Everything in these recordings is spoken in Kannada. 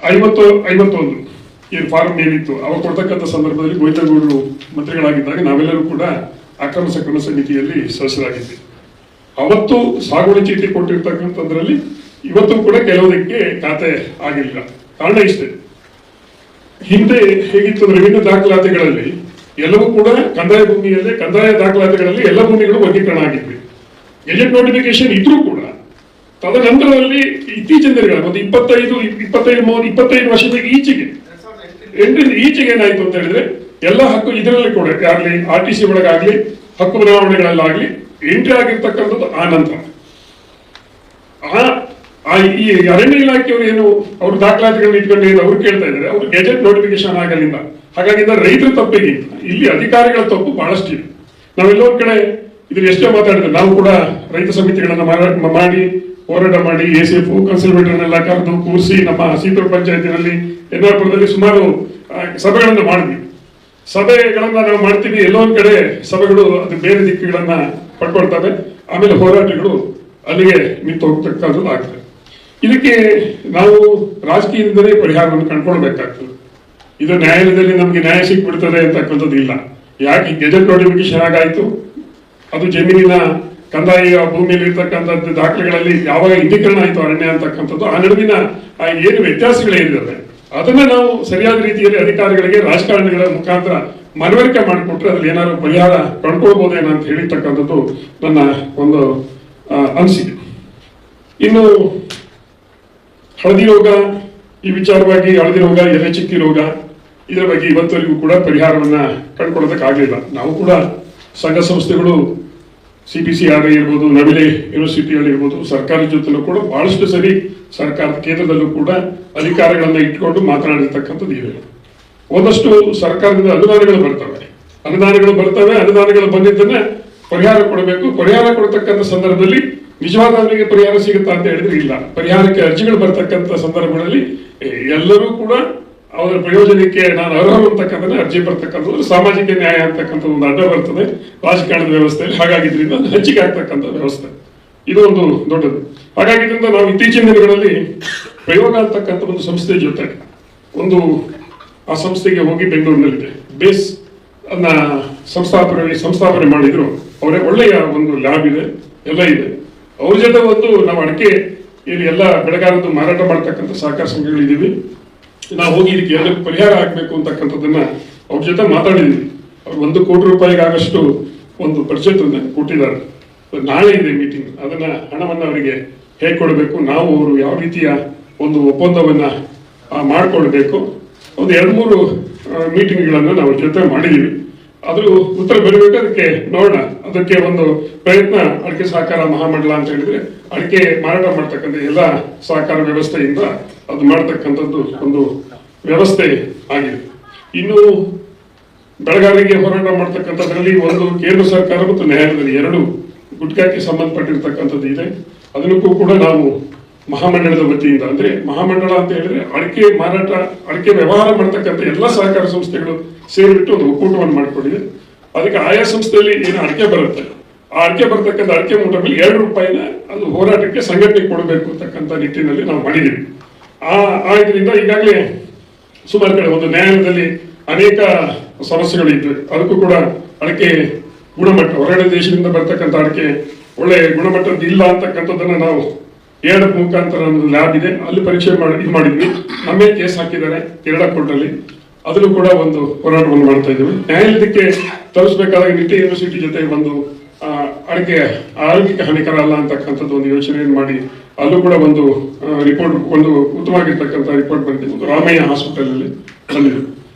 51 ಏನು ಫಾರ್ಮ್ ಏನಿತ್ತು ಅವಾಗ ಕೊಡ್ತಕ್ಕಂಥ ಸಂದರ್ಭದಲ್ಲಿ ಗೋವಿಂದಗೌಡರು ಮಂತ್ರಿಗಳಾಗಿದ್ದಾಗ ನಾವೆಲ್ಲರೂ ಕೂಡ ಅಕ್ರಮ ಸಕ್ರಮ ಸಮಿತಿಯಲ್ಲಿ ಸದಸ್ಯರಾಗಿದ್ವಿ. ಅವತ್ತು ಸಾಗುವಳಿ ಚೀಟಿ ಕೊಟ್ಟಿರ್ತಕ್ಕಂಥದ್ರಲ್ಲಿ ಇವತ್ತು ಕೂಡ ಕೆಲವುದಕ್ಕೆ ಖಾತೆ ಆಗಿಲ್ಲ. ಕಾರಣ ಇಷ್ಟೇ, ಹಿಂದೆ ಹೇಗಿತ್ತು ಅಂದ್ರೆ ವಿಭಿನ್ನ ದಾಖಲಾತಿಗಳಲ್ಲಿ ಎಲ್ಲವೂ ಕೂಡ ಕಂದಾಯ ಭೂಮಿಯಲ್ಲೇ ಕಂದಾಯ ದಾಖಲಾತಿಗಳಲ್ಲಿ ಎಲ್ಲ ಭೂಮಿಗಳು ವರ್ಗೀಕರಣ ಆಗಿದ್ವಿ. ಗೆಜೆಟ್ ನೋಟಿಫಿಕೇಶನ್ ಇದ್ರೂ ಕೂಡ ತದನಂತರದಲ್ಲಿ ಇತ್ತೀಚಿನ ದಿನಗಳ ಒಂದು 25 ವರ್ಷದ ಈಚೆಗೆ 8ರಿಂದ ಈಚೆಗೆ ಏನಾಯ್ತು ಅಂತ ಹೇಳಿದ್ರೆ ಎಲ್ಲ ಹಕ್ಕು ಇದರಲ್ಲಿ ಕೂಡ ಆಗ್ಲಿ RTC ಒಳಗಾಗ್ಲಿ ಹಕ್ಕು ಬದಲಾವಣೆಗಳಲ್ಲಾಗ್ಲಿ ಎಂಟ್ರಿ ಆಗಿರ್ತಕ್ಕಂಥದ್ದು ಆ ನಂತರ ಈ ಅರಣ್ಯ ಇಲಾಖೆಯವರು ಏನು ಅವ್ರ ದಾಖಲಾತಿಗಳನ್ನ ಇಟ್ಕೊಂಡು ಏನು ಅವ್ರು ಕೇಳ್ತಾ ಇದ್ದಾರೆ, ಅವ್ರು ಗೆಜೆಟ್ ನೋಟಿಫಿಕೇಶನ್ ಆಗಲಿಲ್ಲ. ಹಾಗಾಗಿ ರೈತರ ತಪ್ಪಿಗಿಂತ ಇಲ್ಲಿ ಅಧಿಕಾರಿಗಳ ತಪ್ಪು ಬಹಳಷ್ಟು ಇದೆ. ನಾವೆಲ್ಲೋ ಕಡೆ ಇದ್ರಲ್ಲಿ ಎಷ್ಟೋ ಮಾತಾಡಿದ್ರೆ ನಾವು ಕೂಡ ರೈತ ಸಮಿತಿಗಳನ್ನ ಮಾಡಿ ಹೋರಾಟ ಮಾಡಿ ACF ಕನ್ಸಲ್ವೇಟರ್ನೆಲ್ಲ ಕರೆದು ಕೂರಿಸಿ ನಮ್ಮ ಸೀತೂರು ಪಂಚಾಯತಿನಲ್ಲಿ ಯನ್ನಾಪುರದಲ್ಲಿ ಸುಮಾರು ಸಭೆಗಳನ್ನ ಮಾಡಿದ್ವಿ. ಸಭೆಗಳನ್ನ ನಾವು ಮಾಡ್ತೀವಿ, ಎಲ್ಲೋ ಒಂದ್ ಕಡೆ ಸಭೆಗಳು ಅದು ಬೇರೆ ದಿಕ್ಕುಗಳನ್ನ ಪಡ್ಕೊಳ್ತವೆ, ಆಮೇಲೆ ಹೋರಾಟಗಳು ಅಲ್ಲಿಗೆ ನಿಂತು ಹೋಗ್ತಕ್ಕಂಥದ್ದು ಆಗ್ತದೆ. ಇದಕ್ಕೆ ನಾವು ರಾಜಕೀಯದಿಂದಲೇ ಪರಿಹಾರವನ್ನು ಕಂಡುಕೊಳ್ಬೇಕಾಗ್ತದೆ. ಇದು ನ್ಯಾಯಾಲಯದಲ್ಲಿ ನಮ್ಗೆ ನ್ಯಾಯ ಸಿಕ್ಬಿಡ್ತದೆ ಅಂತಕ್ಕಂಥದ್ದು ಇಲ್ಲ. ಯಾಕೆ ಗೆಜೆಟ್ ನೋಟಿಫಿಕೇಶನ್ ಆಗಾಯ್ತು, ಅದು ಜಮೀನಿನ ಕಂದಾಯ ಭೂಮಿಯಲ್ಲಿ ಇರ್ತಕ್ಕಂಥದ್ದು ದಾಖಲೆಗಳಲ್ಲಿ ಯಾವಾಗ ಇಂಧೀಕರಣ ಆಯಿತು ಅರಣ್ಯ ಅಂತಕ್ಕಂಥದ್ದು, ಆ ನಡುವಿನ ಏನು ವ್ಯತ್ಯಾಸಗಳೇನಿದೆ ಅದನ್ನ ನಾವು ಸರಿಯಾದ ರೀತಿಯಲ್ಲಿ ಅಧಿಕಾರಿಗಳಿಗೆ ರಾಜಕಾರಣಿಗಳ ಮುಖಾಂತರ ಮನವರಿಕೆ ಮಾಡಿಕೊಟ್ರೆ ಅದ್ರಲ್ಲಿ ಏನಾದ್ರು ಪರಿಹಾರ ಕಂಡುಕೊಳ್ಬಹುದೇನೋ ಅಂತ ಹೇಳಿರ್ತಕ್ಕಂಥದ್ದು ನನ್ನ ಒಂದು ಅನಿಸಿಕೆ. ಇನ್ನು ಹಳದಿ ರೋಗ, ಈ ವಿಚಾರವಾಗಿ ಹಳದಿ ರೋಗ, ಎಲೆ ಚಿಕ್ಕಿ ರೋಗ, ಇದರ ಬಗ್ಗೆ ಇವತ್ತವರೆಗೂ ಕೂಡ ಪರಿಹಾರವನ್ನ ಕಂಡುಕೊಳ್ಳೋದಕ್ಕಾಗಲಿಲ್ಲ. ನಾವು ಕೂಡ ಸಂಘ ಸಂಸ್ಥೆಗಳು CPCRI ಇರ್ಬೋದು, ನವಿಲೆ ಯೂನಿವರ್ಸಿಟಿಗಳಿರ್ಬೋದು, ಸರ್ಕಾರದ ಜೊತೆಲೂ ಕೂಡ ಬಹಳಷ್ಟು ಸರಿ ಸರ್ಕಾರದ ಕೇಂದ್ರದಲ್ಲೂ ಕೂಡ ಅಧಿಕಾರಿಗಳನ್ನ ಇಟ್ಕೊಂಡು ಮಾತನಾಡಿರ್ತಕ್ಕಂಥದ್ದು ಇದೆ. ಒಂದಷ್ಟು ಸರ್ಕಾರದಿಂದ ಅನುದಾನಗಳು ಬರ್ತವೆ, ಅನುದಾನಗಳು ಬಂದಿದ್ದನ್ನ ಪರಿಹಾರ ಕೊಡಬೇಕು. ಪರಿಹಾರ ಕೊಡತಕ್ಕಂಥ ಸಂದರ್ಭದಲ್ಲಿ ನಿಜವಾದವರಿಗೆ ಪರಿಹಾರ ಸಿಗುತ್ತಾ ಅಂತ ಹೇಳಿದ್ರೆ ಇಲ್ಲ. ಪರಿಹಾರಕ್ಕೆ ಅರ್ಜಿಗಳು ಬರ್ತಕ್ಕಂಥ ಸಂದರ್ಭಗಳಲ್ಲಿ ಎಲ್ಲರೂ ಕೂಡ ಅವರ ಪ್ರಯೋಜನಕ್ಕೆ ನಾನು ಅರ್ಹರು ಅಂತಕ್ಕಂಥ ಅರ್ಜಿ ಬರ್ತಕ್ಕಂಥದ್ದು ಸಾಮಾಜಿಕ ನ್ಯಾಯ ಅಂತಕ್ಕಂಥ ಒಂದು ಅಡ್ಡ ಬರ್ತದೆ ರಾಜಕಾರಣದ ವ್ಯವಸ್ಥೆಯಲ್ಲಿ. ಹಾಗಾಗಿದ್ರಿಂದ ಹಂಚಿಕೆ ಆಗ್ತಕ್ಕಂಥ ವ್ಯವಸ್ಥೆ ಇದು ಒಂದು ದೊಡ್ಡದು. ಹಾಗಾಗಿದ್ರಿಂದ ನಾವು ಇತ್ತೀಚಿನ ದಿನಗಳಲ್ಲಿ ಪ್ರಯೋಗ ಅಂತಕ್ಕಂಥ ಒಂದು ಸಂಸ್ಥೆ ಜೊತೆ ಆ ಸಂಸ್ಥೆಗೆ ಹೋಗಿ ಬೆಂಗಳೂರಿನಲ್ಲಿದೆ ಬೇಸ್ ಅನ್ನ ಸಂಸ್ಥಾಪನೆ ಮಾಡಿದ್ರು. ಅವರೇ ಒಳ್ಳೆಯ ಒಂದು ಲ್ಯಾಬ್ ಇದೆ, ಎಲ್ಲ ಇದೆ. ಅವ್ರ ಜೊತೆ ನಾವು ಅಡಿಕೆ ಇಲ್ಲಿ ಎಲ್ಲ ಬೆಳೆಗಾರದ್ದು ಮಾರಾಟ ಮಾಡ್ತಕ್ಕಂಥ ಸಹಕಾರ ಸಂಘಗಳಿದ್ದೀವಿ. ನಾವು ಹೋಗಿ ಇದಕ್ಕೆ ಎಲ್ಲರಿಗೂ ಪರಿಹಾರ ಆಗ್ಬೇಕು ಅಂತಕ್ಕಂಥದ್ದನ್ನ ಅವ್ರ ಜೊತೆ ಮಾತಾಡಿದೀವಿ. ಅವ್ರು 1 ಕೋಟಿ ರೂಪಾಯಿಗೆ ಆಗಷ್ಟು ಒಂದು ಬಡ್ಜೆಟ್ ಕೊಟ್ಟಿದ್ದಾರೆ. ನಾಳೆ ಇದೆ ಮೀಟಿಂಗ್, ಅದನ್ನ ಹಣವನ್ನ ಅವರಿಗೆ ಹೇಗೆ ಕೊಡಬೇಕು, ನಾವು ಅವರು ಯಾವ ರೀತಿಯ ಒಂದು ಒಪ್ಪಂದವನ್ನ ಮಾಡ್ಕೊಳ್ಬೇಕು, ಒಂದು 2-3 ಮೀಟಿಂಗ್ಗಳನ್ನು ನಾವು ಜೊತೆ ಮಾಡಿದೀವಿ. ಅದ್ರ ಉತ್ತರ ಬರಬೇಕು. ಅದಕ್ಕೆ ನೋಡೋಣ, ಅದಕ್ಕೆ ಒಂದು ಪ್ರಯತ್ನ ಅಡಿಕೆ ಸಹಕಾರ ಮಹಾಮಂಡಲ ಅಂತ ಹೇಳಿದ್ರೆ ಅಡಿಕೆ ಮಾರಾಟ ಮಾಡ್ತಕ್ಕಂಥ ಎಲ್ಲ ಸಹಕಾರ ವ್ಯವಸ್ಥೆಯಿಂದ ಅದು ಮಾಡ್ತಕ್ಕಂಥದ್ದು ಒಂದು ವ್ಯವಸ್ಥೆ ಆಗಿದೆ. ಇನ್ನು ಬೆಳೆಗಾರರಿಗೆ ಹೋರಾಟ ಮಾಡ್ತಕ್ಕಂಥದ್ರಲ್ಲಿ ಒಂದು ಕೇಂದ್ರ ಸರ್ಕಾರ ಮತ್ತು ನ್ಯಾಯಾಲಯದಲ್ಲಿ 2 ಗುಟ್ಕಾಕ್ಕೆ ಸಂಬಂಧಪಟ್ಟಿರ್ತಕ್ಕಂಥದ್ದು ಇದೆ. ಅದಕ್ಕೂ ಕೂಡ ನಾವು ಮಹಾಮಂಡಳದ ವತಿಯಿಂದ, ಅಂದ್ರೆ ಮಹಾಮಂಡಳ ಅಂತ ಹೇಳಿದ್ರೆ ಅಡಿಕೆ ವ್ಯವಹಾರ ಮಾಡ್ತಕ್ಕಂಥ ಎಲ್ಲ ಸಹಕಾರ ಸಂಸ್ಥೆಗಳು ಸೇರಿಬಿಟ್ಟು ಒಂದು ಒಕ್ಕೂಟವನ್ನು ಮಾಡಿಕೊಂಡಿದೆ. ಅದಕ್ಕೆ ಆಯಾ ಸಂಸ್ಥೆಯಲ್ಲಿ ಏನು ಅಡಿಕೆ ಬರುತ್ತೆ, ಆ ಅಡಿಕೆ ಬರ್ತಕ್ಕಂಥ ಅಡಿಕೆ ಮೂಟ ಮೇಲೆ 2 ರೂಪಾಯಿನ ಅದು ಹೋರಾಟಕ್ಕೆ ಸಂಘಟನೆಗೆ ಕೊಡಬೇಕು ಅಂತಕ್ಕಂಥ ನಿಟ್ಟಿನಲ್ಲಿ ನಾವು ಮಾಡಿದ್ದೀವಿ. ಇದರಿಂದ ಈಗಾಗಲೇ ಸುಮಾರು ಕಡೆ ಒಂದು ನ್ಯಾಯಾಲಯದಲ್ಲಿ ಅನೇಕ ಸಮಸ್ಯೆಗಳಿದ್ವು. ಅದಕ್ಕೂ ಕೂಡ ಅಡಿಕೆ ಗುಣಮಟ್ಟ, ಹೊರಗಡೆ ದೇಶದಿಂದ ಬರ್ತಕ್ಕಂಥ ಅಡಿಕೆ ಒಳ್ಳೆ ಗುಣಮಟ್ಟದ್ದು ಇಲ್ಲ ಅಂತಕ್ಕಂಥದ್ದನ್ನ ನಾವು ಏಡ್ ಮುಖಾಂತರ ಒಂದು ಲ್ಯಾಬ್ ಇದೆ, ಅಲ್ಲಿ ಪರೀಕ್ಷೆ ಮಾಡಿದ್ವಿ. ನಮ್ಮೇ ಕೇಸ್ ಹಾಕಿದ್ದಾರೆ ಕೇರಳ ಕೋರ್ಟಲ್ಲಿ. ಅದನ್ನು ಕೂಡ ಒಂದು ಹೋರಾಟವನ್ನು ಮಾಡ್ತಾ ಇದ್ದೀವಿ. ನ್ಯಾಯಾಲಯಕ್ಕೆ ತರಿಸಬೇಕಾದಾಗ ನಿಟ್ಟೆ ಯೂನಿವರ್ಸಿಟಿ ಜೊತೆ ಒಂದು ಅಡಿಕೆ ಆರೋಗ್ಯಕ್ಕೆ ಹಾನಿಕರ ಅಲ್ಲ ಅಂತಕ್ಕಂಥದ್ದು ಒಂದು ಯೋಚನೆಯನ್ನು ಮಾಡಿ ಅಲ್ಲೂ ಕೂಡ ಒಂದು ರಿಪೋರ್ಟ್, ಒಂದು ಉತ್ತಮವಾಗಿರ್ತಕ್ಕಂಥ ರಿಪೋರ್ಟ್ ಬಂದಿದೆ. ಒಂದು ರಾಮಯ್ಯ ಹಾಸ್ಪಿಟಲ್ ಅಲ್ಲಿ ಬಂದಿದೆ.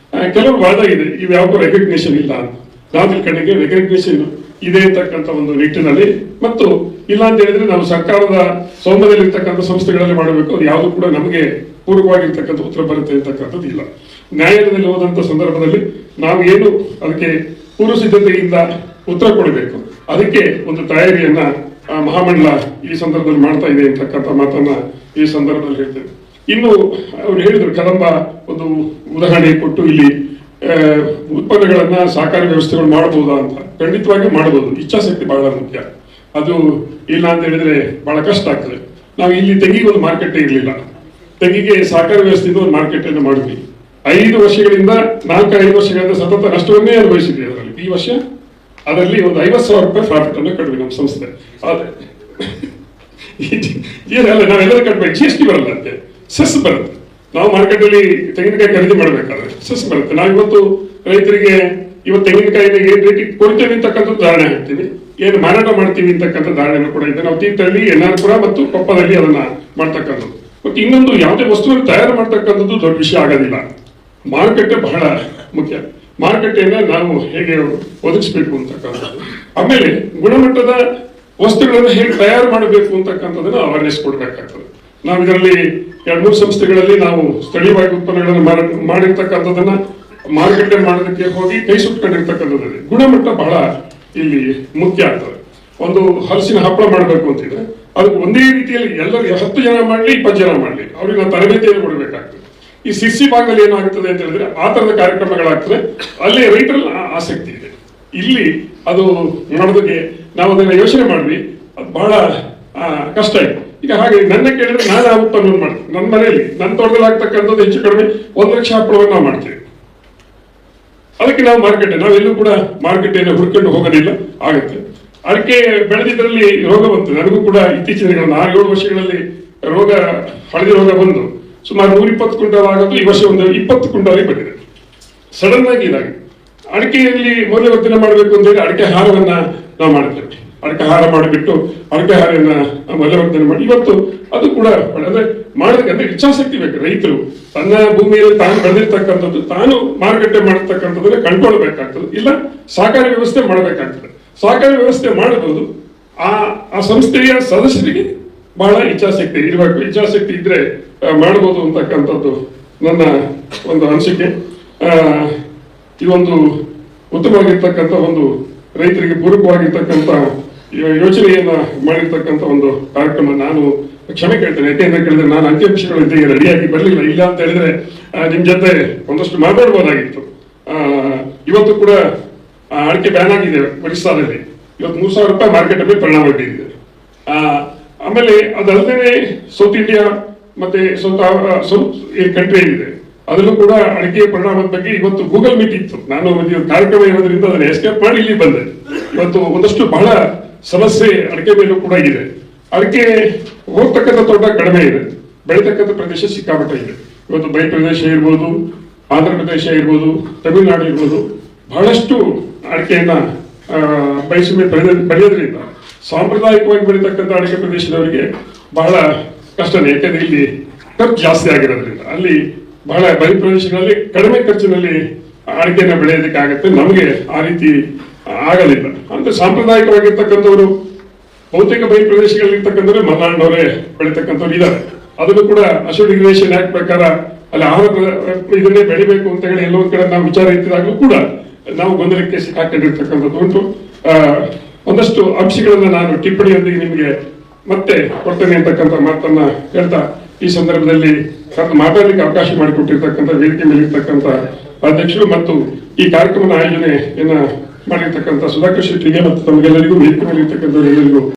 ಕೆಲವು ವಾದ ಇದೆ, ಇವು ಯಾವ ರೆಕಗ್ನಿಷನ್ ಇಲ್ಲ ಅಂತ. ನಾವು ತಿಳ್ಕೊಂಡಿಗೆ ರೆಕಗ್ನಿಷನ್ ಇದೆ ಅಂತಕ್ಕಂಥ ಒಂದು ನಿಟ್ಟಿನಲ್ಲಿ, ಮತ್ತು ಇಲ್ಲ ಅಂತ ಹೇಳಿದ್ರೆ ನಾವು ಸರ್ಕಾರದ ಸ್ವಾಮ್ಯದಲ್ಲಿರ್ತಕ್ಕಂಥ ಸಂಸ್ಥೆಗಳಲ್ಲಿ ಮಾಡಬೇಕು, ಅದು ಯಾವುದು ಕೂಡ ನಮಗೆ ಪೂರ್ವವಾಗಿರ್ತಕ್ಕಂಥ ಉತ್ತರ ಬರುತ್ತೆ ಅಂತಕ್ಕಂಥದ್ದು ಇಲ್ಲ. ನ್ಯಾಯಾಲಯದಲ್ಲಿ ಹೋದಂತ ಸಂದರ್ಭದಲ್ಲಿ ನಾವು ಏನು ಅದಕ್ಕೆ ಪೂರ್ವ ಸಿದ್ಧತೆಯಿಂದ ಉತ್ತರ ಕೊಡಬೇಕು, ಅದಕ್ಕೆ ಒಂದು ತಯಾರಿಯನ್ನ ಮಹಾಮಂಡಲ ಈ ಸಂದರ್ಭದಲ್ಲಿ ಮಾಡ್ತಾ ಇದೆ ಅಂತಕ್ಕಂಥ ಮಾತನ್ನ ಈ ಸಂದರ್ಭದಲ್ಲಿ ಹೇಳ್ತೇವೆ. ಇನ್ನು ಅವ್ರು ಹೇಳಿದ್ರು ಕದಂಬ ಒಂದು ಉದಾಹರಣೆ ಕೊಟ್ಟು ಇಲ್ಲಿ ಉತ್ಪನ್ನಗಳನ್ನ ಸಹಕಾರ ವ್ಯವಸ್ಥೆಗಳು ಮಾಡಬಹುದಾ ಅಂತ. ಖಂಡಿತವಾಗಿ ಮಾಡಬಹುದು, ಇಚ್ಛಾಶಕ್ತಿ ಬಹಳ ಮುಖ್ಯ. ಅದು ಇಲ್ಲ ಅಂತ ಹೇಳಿದ್ರೆ ಬಹಳ ಕಷ್ಟ ಆಗ್ತದೆ. ನಾವು ಇಲ್ಲಿ ತೆಗಿ ಒಂದು ಮಾರ್ಕೆಟ್ ಇರಲಿಲ್ಲ, ತೆಂಗಿಗೆ ಸಹಕಾರಿ ವ್ಯವಸ್ಥೆಯಿಂದ ಒಂದು ಮಾರ್ಕೆಟ್ ಅನ್ನು ಮಾಡಿದ್ವಿ. 5 ವರ್ಷಗಳಿಂದ 4-5 ವರ್ಷಗಳಿಂದ ಸತತ ನಷ್ಟವನ್ನೇ ಅನುಭವಿಸಿದ್ವಿ. ಅದರಲ್ಲಿ ಈ ವರ್ಷ ಅದರಲ್ಲಿ ಒಂದು 50,000 ರೂಪಾಯಿ ಪ್ರಾಫಿಟ್ ಅನ್ನು ಕಟ್ವಿ ನಮ್ಮ ಸಂಸ್ಥೆ. ಏನಲ್ಲ ನಾವೆಲ್ಲರೂ ಕಟ್ಬೇಕು, GST ಬರಲ್ಲ ಅಂತೆ, ಸೆಸ್ ಬರುತ್ತೆ. ನಾವು ಮಾರ್ಕೆಟ್ ಅಲ್ಲಿ ತೆಂಗಿನಕಾಯಿ ಖರೀದಿ ಮಾಡ್ಬೇಕಾದ್ರೆ ಸೆಸ್ ಬರುತ್ತೆ. ನಾವು ಇವತ್ತು ರೈತರಿಗೆ ಇವತ್ತು ತೆಂಗಿನಕಾಯಿನ ಏನ್ ರೇಟಿಗೆ ಕೊಡ್ತೇವೆ ಅಂತಕ್ಕಂಥದ್ದು ಧಾರಣೆ ಹಾಕ್ತೀವಿ, ಏನು ಮಾರಾಟ ಮಾಡ್ತೀವಿ ಅಂತಕ್ಕಂಥ ಧಾರಣೆ ಕೂಡ ಇದೆ. ನಾವು ತೀರ್ಥಹಳ್ಳಿ, ಎನ್ನಾರ್ಪುರ ಮತ್ತು ಕೊಪ್ಪದಲ್ಲಿ ಅದನ್ನ ಮಾಡ್ತಕ್ಕಂಥದ್ದು. ಮತ್ತೆ ಇನ್ನೊಂದು ಯಾವುದೇ ವಸ್ತುವನ್ನು ತಯಾರು ಮಾಡ್ತಕ್ಕಂಥದ್ದು ದೊಡ್ಡ ವಿಷಯ ಆಗೋದಿಲ್ಲ. ಮಾರುಕಟ್ಟೆ ಬಹಳ ಮುಖ್ಯ. ಮಾರುಕಟ್ಟೆಯನ್ನ ನಾವು ಹೇಗೆ ಒದಗಿಸ್ಬೇಕು ಅಂತಕ್ಕಂಥದ್ದು, ಆಮೇಲೆ ಗುಣಮಟ್ಟದ ವಸ್ತುಗಳನ್ನು ಹೇಗೆ ತಯಾರು ಮಾಡಬೇಕು ಅಂತಕ್ಕಂಥದ್ದನ್ನ ಅವೇರ್ನೆಸ್ ಕೊಡ್ಬೇಕಾಗ್ತದೆ. ನಾವು ಇದರಲ್ಲಿ 2-3 ಸಂಸ್ಥೆಗಳಲ್ಲಿ ನಾವು ಸ್ಥಳೀಯವಾಗಿ ಉತ್ಪನ್ನಗಳನ್ನು ಮಾಡಿರ್ತಕ್ಕಂಥದ್ದನ್ನ ಮಾರುಕಟ್ಟೆ ಮಾಡೋದಕ್ಕೆ ಹೋಗಿ ಕೈ ಸುಟ್ಕೊಂಡಿರ್ತಕ್ಕಂಥದ್ದು. ಗುಣಮಟ್ಟ ಬಹಳ ಇಲ್ಲಿ ಮುಖ್ಯ ಆಗ್ತದೆ. ಒಂದು ಹಲಸಿನ ಹಪ್ಪಳ ಮಾಡಬೇಕು ಅಂತಿದ್ರೆ ಅದಕ್ಕೆ ಒಂದೇ ರೀತಿಯಲ್ಲಿ ಎಲ್ಲರಿಗೆ 10 ಜನ ಮಾಡಲಿ 20 ಜನ ಮಾಡಲಿ ಅವ್ರಿಗೆ ನಾವು ತರಬೇತಿಯನ್ನು ಕೊಡಬೇಕಾಗ್ತದೆ. ಈ ಸಿರ್ಸಿ ಭಾಗದಲ್ಲಿ ಏನಾಗ್ತದೆ ಅಂತ ಹೇಳಿದ್ರೆ ಆ ತರದ ಕಾರ್ಯಕ್ರಮಗಳಾಗ್ತದೆ. ಅಲ್ಲಿ ರೈತರಲ್ಲಿ ಆಸಕ್ತಿ ಇದೆ. ಇಲ್ಲಿ ಅದು ಮಾಡೋದಕ್ಕೆ ನಾವು ಅದನ್ನ ಯೋಚನೆ ಮಾಡಿದ್ವಿ, ಅದು ಬಹಳ ಕಷ್ಟ ಇದೆ. ಈಗ ಹಾಗೆ ನನ್ನ ಕೇಳಿದ್ರೆ ನಾನು ಆ ಉತ್ಪನ್ನವನ್ನು ಮಾಡ್ತೀನಿ. ನನ್ನ ಮನೆಯಲ್ಲಿ ನನ್ನ ತೋಟದಲ್ಲಿ ಆಗ್ತಕ್ಕಂಥದ್ದು ಹೆಚ್ಚು ಕಡಿಮೆ 1 ಲಕ್ಷ ಹಪ್ಪಳವನ್ನು ನಾವು ಮಾಡ್ತೀವಿ. ಅದಕ್ಕೆ ನಾವು ನಾವೆಲ್ಲೂ ಕೂಡ ಮಾರುಕಟ್ಟೆಯನ್ನು ಹುಡ್ಕೊಂಡು ಹೋಗೋದಿಲ್ಲ, ಆಗುತ್ತೆ. ಅಡಿಕೆ ಬೆಳೆದಿದ್ರಲ್ಲಿ ರೋಗ ಬಂತು. ನನಗೂ ಕೂಡ ಇತ್ತೀಚಿನ 6-7 ವರ್ಷಗಳಲ್ಲಿ ಹಳದಿ ರೋಗ ಬಂದು ಸುಮಾರು 120 ಕ್ವಿಂಟಲ್ ಆಗೋದು ಈ ವರ್ಷ ಒಂದು 20 ಕ್ವಿಂಟಲ್ ಬಂದಿದೆ. ಸಡನ್ ಆಗಿ ಇದಾಗಿದೆ. ಅಡಿಕೆಯಲ್ಲಿ ಮೌಲ್ಯವರ್ಧನೆ ಮಾಡಬೇಕು ಅಂತ ಹೇಳಿ ಅಡಿಕೆ ಹಾರವನ್ನ ನಾವು ಮಾಡಿದ್ದೇವೆ. ಅಡಿಕೆ ಹಾರ ಮಾಡಿಬಿಟ್ಟು ಅಡಿಕೆ ಹಾರನ್ನ ಮೌಲ್ಯವರ್ಧನೆ ಮಾಡಿ ಇವತ್ತು ಅದು ಕೂಡ ಅಂದ್ರೆ ಮಾಡೋದಕ್ಕೆ ಇಚ್ಛಾಶಕ್ತಿ ಬೇಕು. ರೈತರು ತನ್ನ ಭೂಮಿಯಲ್ಲಿ ತಾನು ಬೆಳೆದಿರ್ತಕ್ಕಂಥದ್ದು ತಾನು ಮಾರುಕಟ್ಟೆ ಮಾಡತಕ್ಕಂಥದ್ದನ್ನ ಕಂಡುಕೊಳ್ಬೇಕಾಗ್ತದೆ. ಇಲ್ಲ ಸಹಕಾರಿ ವ್ಯವಸ್ಥೆ ಮಾಡಬೇಕಾಗ್ತದೆ. ಸಹಕಾರಿ ವ್ಯವಸ್ಥೆ ಮಾಡಬಹುದು. ಆ ಸಂಸ್ಥೆಯ ಸದಸ್ಯರಿಗೆ ಬಹಳ ಇಚ್ಛಾಶಕ್ತಿ ಇರಬೇಕು. ಇಚ್ಛಾಶಕ್ತಿ ಇದ್ರೆ ಮಾಡಬಹುದು ಅಂತಕ್ಕಂಥದ್ದು ನನ್ನ ಒಂದು ಅನಿಸಿಕೆ. ಈ ಒಂದು ಉತ್ತಮವಾಗಿರ್ತಕ್ಕಂಥ ಒಂದು ರೈತರಿಗೆ ಪೂರಕವಾಗಿರ್ತಕ್ಕಂಥ ಯೋಚನೆಯನ್ನ ಮಾಡಿರ್ತಕ್ಕಂಥ ಒಂದು ಕಾರ್ಯಕ್ರಮ. ನಾನು ಕ್ಷಮೆ ಕೇಳ್ತೇನೆ, ಯಾಕೆಂದ್ರೆ ಕೇಳಿದ್ರೆ ನಾನು ಅಂಕಿಅಂಶಗಳಿದ್ದ ರೆಡಿಯಾಗಿ ಬರಲಿಲ್ಲ. ಇಲ್ಲ ಅಂತ ಹೇಳಿದ್ರೆ ನಿಮ್ ಜೊತೆ ಒಂದಷ್ಟು ಮಾತಾಡ್ಬೋದಾಗಿತ್ತು. ಇವತ್ತು ಕೂಡ ಅಡಿಕೆ ಬ್ಯಾನ್ ಆಗಿದೆ ಒರಿಸ್ಸಾದಲ್ಲಿ. ಇವತ್ತು 3,000 ರೂಪಾಯಿ ಮಾರ್ಕೆಟ್ ಅಲ್ಲಿ ಪರಿಣಾಮ ಬೀರಿದೆ. ಆಮೇಲೆ ಅದಲ್ಲದೆ ಸೌತ್ ಇಂಡಿಯಾ ಮತ್ತೆ ಸೌತ್ ಕಂಟ್ರಿ ಏನಿದೆ ಅದರಲ್ಲೂ ಕೂಡ ಅಡಿಕೆ ಪರಿಣಾಮದ ಬಗ್ಗೆ ಇವತ್ತು ಗೂಗಲ್ ಮೀಟ್ ಇತ್ತು. ನಾನು ಕಾರ್ಯಕ್ರಮ ಇರೋದ್ರಿಂದ ಅದನ್ನ ಎಸ್ಕೇಪ್ ಮಾಡಿ ಇಲ್ಲಿ ಬಂದೆ. ಇವತ್ತು ಒಂದಷ್ಟು ಬಹಳ ಸಮಸ್ಯೆ ಅಡಿಕೆ ಮೇಲೂ ಕೂಡ ಇದೆ. ಅಡಿಕೆ ಹೋಗ್ತಕ್ಕಂಥ ತೋಟ ಕಡಿಮೆ ಇದೆ, ಬೆಳೀತಕ್ಕಂಥ ಪ್ರದೇಶ ಸಿಕ್ಕಾಪಟ್ಟೆ ಇದೆ. ಇವತ್ತು ಬೈ ಪ್ರದೇಶ ಇರ್ಬೋದು, ಆಂಧ್ರ ಪ್ರದೇಶ ಇರ್ಬೋದು, ತಮಿಳುನಾಡು ಇರ್ಬೋದು, ಬಹಳಷ್ಟು ಅಡಿಕೆಯನ್ನ ಬಯಸುಮೆ ಬೆಳೆಯೋದ್ರಿಂದ ಸಾಂಪ್ರದಾಯಿಕವಾಗಿ ಬೆಳೀತಕ್ಕಂಥ ಅಡಿಕೆ ಪ್ರದೇಶದವರಿಗೆ ಬಹಳ ಕಷ್ಟನೇ. ಯಾಕಂದ್ರೆ ಇಲ್ಲಿ ಖರ್ಚು ಜಾಸ್ತಿ ಆಗಿರೋದ್ರಿಂದ ಅಲ್ಲಿ ಬಹಳ ಬಯಲು ಪ್ರದೇಶಗಳಲ್ಲಿ ಕಡಿಮೆ ಖರ್ಚಿನಲ್ಲಿ ಅಡಿಕೆನ ಬೆಳೆಯೋದಕ್ಕೆ ಆಗುತ್ತೆ. ನಮಗೆ ಆ ರೀತಿ ಆಗೋದಿಲ್ಲ. ಅಂದ್ರೆ ಸಾಂಪ್ರದಾಯಿಕವಾಗಿರ್ತಕ್ಕಂಥವ್ರು ಬಹುತೇಕ ಬಯಲು ಪ್ರದೇಶಗಳಲ್ಲಿ ಇರ್ತಕ್ಕಂಥವ್ರೆ ಮಲೆನಾಡಿನವರೇ ಬೆಳೀತಕ್ಕಂಥವ್ರು ಇದ್ದಾರೆ. ಅದನ್ನು ಕೂಡ ಅಶೋಕ್ ಡಿಗ್ರೇಷನ್ ಆಕ್ಟ್ ಪ್ರಕಾರ ಅಲ್ಲಿ ಆಹಾರ ಇದನ್ನೇ ಬೆಳಿಬೇಕು ಅಂತ ಹೇಳಿ ಎಲ್ಲೊಂದ್ ಕಡೆ ನಾವು ವಿಚಾರ ಇತ್ತಿದಾಗಲೂ ಕೂಡ ನಾವು ಗೊಂದಲಕ್ಕೆ ಸಿಕ್ಕಾಕೊಂಡಿರ್ತಕ್ಕಂಥದ್ದು ಉಂಟು. ಒಂದಷ್ಟು ಅಂಶಗಳನ್ನ ನಾನು ಟಿಪ್ಪಣಿಯೊಂದಿಗೆ ನಿಮಗೆ ಮತ್ತೆ ಕೊಡ್ತೇನೆ ಅಂತಕ್ಕಂಥ ಮಾತನ್ನ ಹೇಳ್ತಾ ಈ ಸಂದರ್ಭದಲ್ಲಿ ಮಾತಾಡಲಿಕ್ಕೆ ಅವಕಾಶ ಮಾಡಿಕೊಟ್ಟಿರ್ತಕ್ಕಂಥ ವೇದಿಕೆ ಮೇಲೆ ಇರ್ತಕ್ಕಂಥ ಅಧ್ಯಕ್ಷರು ಮತ್ತು ಈ ಕಾರ್ಯಕ್ರಮದ ಆಯೋಜನೆಯನ್ನ ಮಾಡಿರ್ತಕ್ಕಂಥ ಸುಧಾಕರ್ ಶೆಟ್ಟಿಗೆ ಮತ್ತು ತಮಗೆಲ್ಲರಿಗೂ ವೇದಿಕೆ ಮೇಲೆ ಇರ್ತಕ್ಕಂಥವರೆಲ್ಲರಿಗೂ